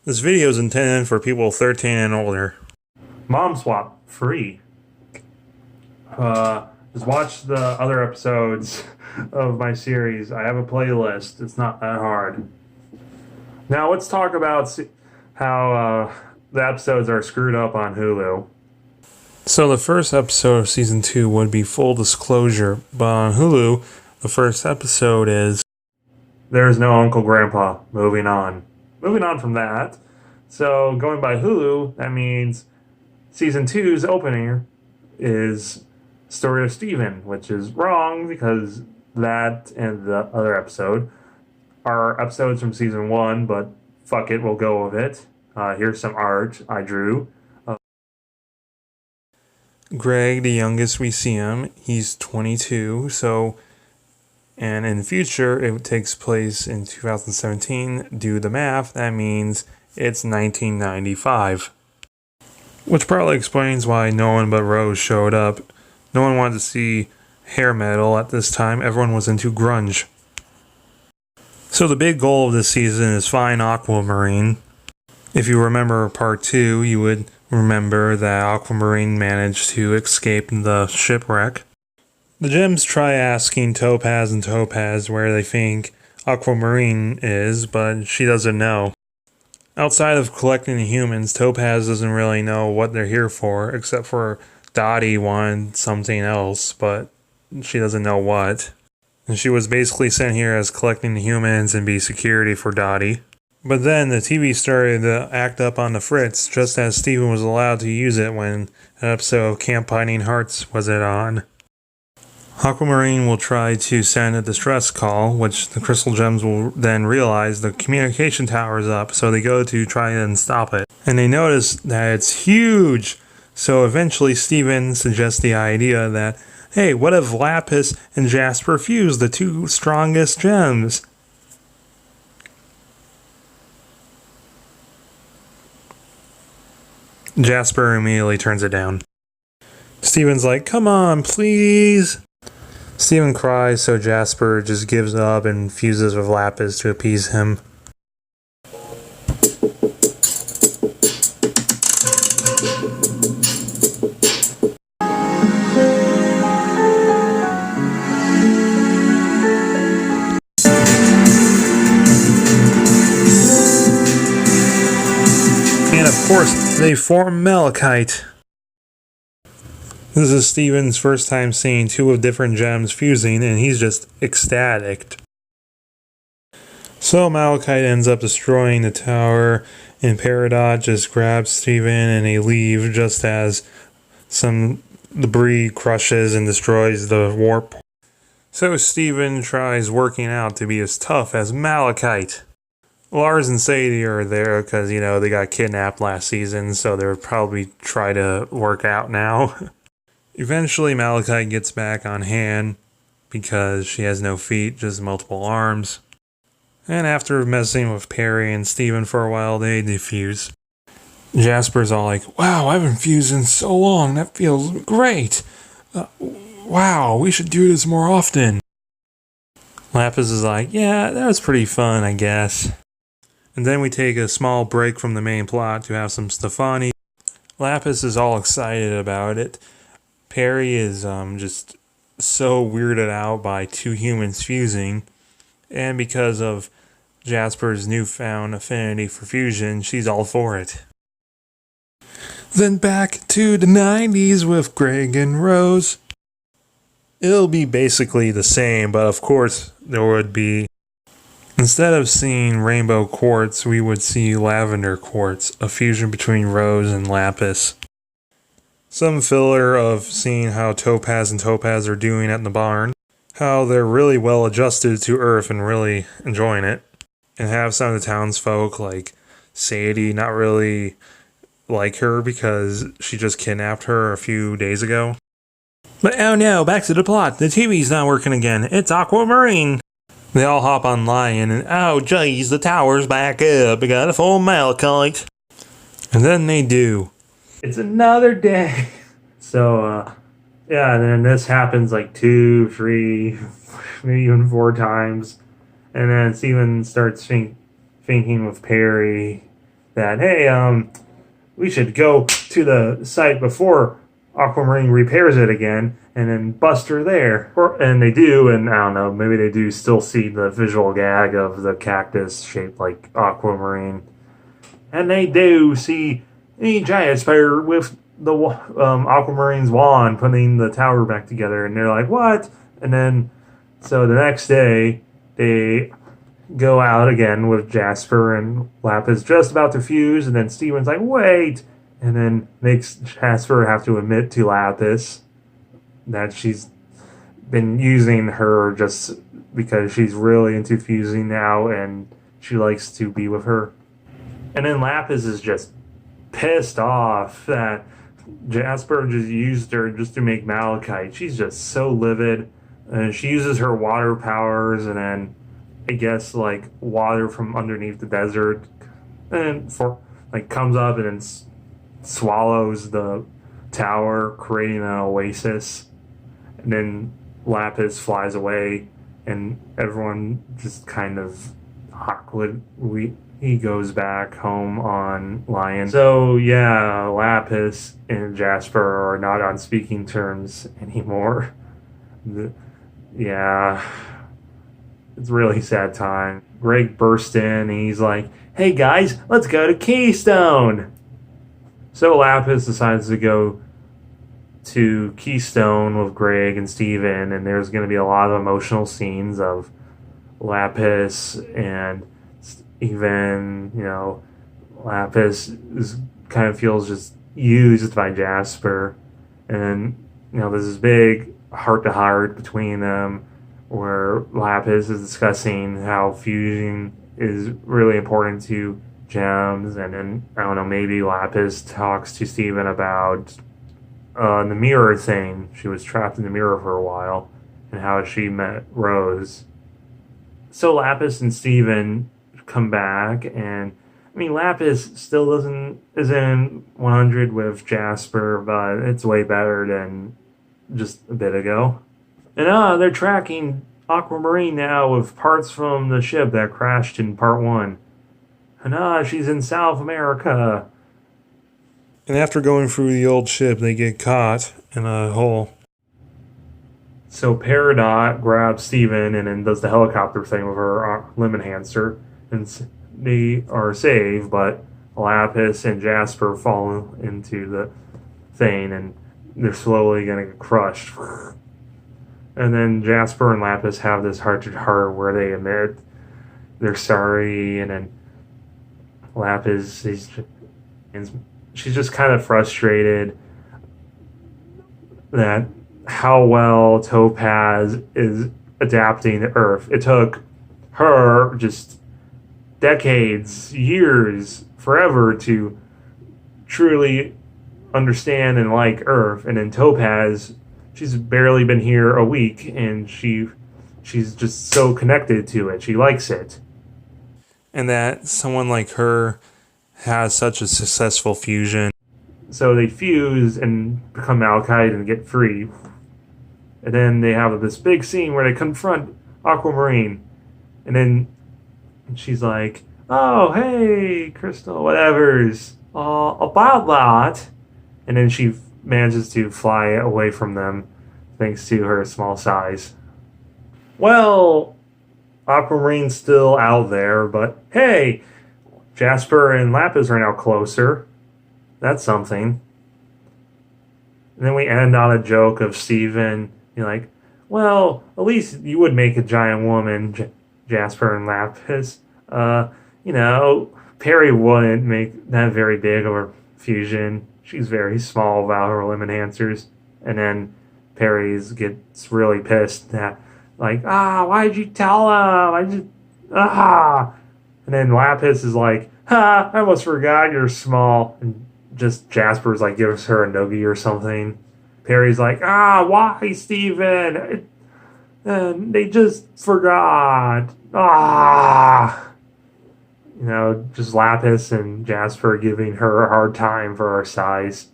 This video is intended for people 13 and older. Momswap free. Just watch the other episodes of my series. I have a playlist. It's not that hard. Now let's talk about how the episodes are screwed up on Hulu. So the first episode of season 2 would be full disclosure, but on Hulu, the first episode is There's no Uncle Grandpa. Moving on. Moving on from that. So going by Hulu, that means season 2's opening is Story of Stephen, which is wrong because that and the other episode are episodes from season 1, but fuck it, we'll go with it. Here's some art I drew. Greg, the youngest we see him. He's 22, and in the future, it takes place in 2017. Do the math, that means it's 1995. Which probably explains why no one but Rose showed up. No one wanted to see hair metal at this time. Everyone was into grunge. So the big goal of this season is find Aquamarine. If you remember part 2, you would remember that Aquamarine managed to escape the shipwreck. The gems try asking Topaz and Topaz where they think Aquamarine is, but she doesn't know. Outside of collecting the humans, Topaz doesn't really know what they're here for, except for Dottie wanted something else, but she doesn't know what. And she was basically sent here as collecting the humans and be security for Dottie. But then the TV started to act up on the fritz, just as Steven was allowed to use it when an episode of Camp Finding Hearts was on. Aquamarine will try to send a distress call, which the crystal gems will then realize the communication tower is up, so they go to try and stop it. And they notice that it's huge! So eventually Steven suggests the idea that, hey, what if lapis and jasper fuse, the two strongest gems? Jasper immediately turns it down. Steven's like, come on, please! Steven cries, so Jasper just gives up and fuses with lapis to appease him. And of course, they form malachite. This is Steven's first time seeing two of different gems fusing, and he's just ecstatic. So malachite ends up destroying the tower, and Peridot just grabs Steven and they leave just as some debris crushes and destroys the warp. So Steven tries working out to be as tough as malachite. Lars and Sadie are there because, they got kidnapped last season, so they'll probably try to work out now. Eventually, Malachite gets back on hand because she has no feet, just multiple arms. And after messing with Perry and Steven for a while, they defuse. Jasper's all like, wow, I haven't fused in so long, that feels great. Wow, we should do this more often. Lapis is like, yeah, that was pretty fun, I guess. And then we take a small break from the main plot to have some Stefani. Lapis is all excited about it. Perry is just so weirded out by two humans fusing. And because of Jasper's newfound affinity for fusion, she's all for it. Then back to the 90s with Greg and Rose. It'll be basically the same, but of course there would be, instead of seeing rainbow quartz, we would see lavender quartz, a fusion between Rose and Lapis. Some filler of seeing how Topaz and Topaz are doing at the barn, how they're really well adjusted to Earth and really enjoying it, and have some of the townsfolk like Sadie not really like her because she just kidnapped her a few days ago. But oh no, back to the plot. The TV's not working again. It's Aquamarine. They all hop online and, oh jeez, the tower's back up. We got a full malachite. And then they do. It's another day. So, yeah, and then this happens like 2, 3, maybe even 4 times. And then Steven starts thinking with Perry that, hey, we should go to the site before Aquamarine repairs it again and then bust her there. And they do, and I don't know, maybe they do still see the visual gag of the cactus shaped like Aquamarine. And they do see Jasper with the Aquamarine's wand putting the tower back together, and they're like, what? And then, so the next day, they go out again with Jasper and Lapis just about to fuse, and then Steven's like, wait! And then makes Jasper have to admit to Lapis that she's been using her just because she's really into fusing now and she likes to be with her. And then Lapis is just pissed off that Jasper just used her just to make malachite. She's just so livid. And she uses her water powers and then I guess like water from underneath the desert and comes up and then swallows the tower, creating an oasis. And then Lapis flies away and everyone just kind of awkward. He goes back home on Lion. So yeah, Lapis and Jasper are not on speaking terms anymore. Yeah, it's a really sad time. Greg burst in and he's like, hey guys, let's go to Keystone. So Lapis decides to go to Keystone with Greg and Steven, and there's going to be a lot of emotional scenes of Lapis and even, Lapis kind of feels just used by Jasper. And, there's this big heart-to-heart between them where Lapis is discussing how fusing is really important to gems. And then, I don't know, maybe Lapis talks to Steven about the mirror thing. She was trapped in the mirror for a while and how she met Rose. So Lapis and Steven come back, and Lapis still isn't 100 with Jasper, but it's way better than just a bit ago. And they're tracking Aquamarine now with parts from the ship that crashed in part 1. And she's in South America. And after going through the old ship, they get caught in a hole. So Peridot grabs Steven and then does the helicopter thing with her limb enhancer, and they are saved, but Lapis and Jasper fall into the thing, and they're slowly going to get crushed. And then Jasper and Lapis have this heart-to-heart where they admit they're sorry, and then Lapis she's just kind of frustrated that how well Topaz is adapting to Earth. It took her just decades, years, forever to truly understand and like Earth. And then Topaz, she's barely been here a week and she's just so connected to it. She likes it. And that someone like her has such a successful fusion. So they fuse and become malachite and get free. And then they have this big scene where they confront Aquamarine. And then she's like, oh, hey, Crystal, whatever's about that. And then she manages to fly away from them thanks to her small size. Well, Aquamarine's still out there, but hey, Jasper and Lapis are now closer. That's something. And then we end on a joke of Steven. You're like, well, at least you would make a giant woman, Jasper and Lapis. Perry wouldn't make that very big of a fusion. She's very small without her limb enhancers. And then Perry gets really pissed that, like, why'd you tell him? And then Lapis is like, I almost forgot you're small. And just Jasper's like gives her a noogie or something. Perry's like, why, Steven? They just forgot. Just Lapis and Jasper giving her a hard time for her size.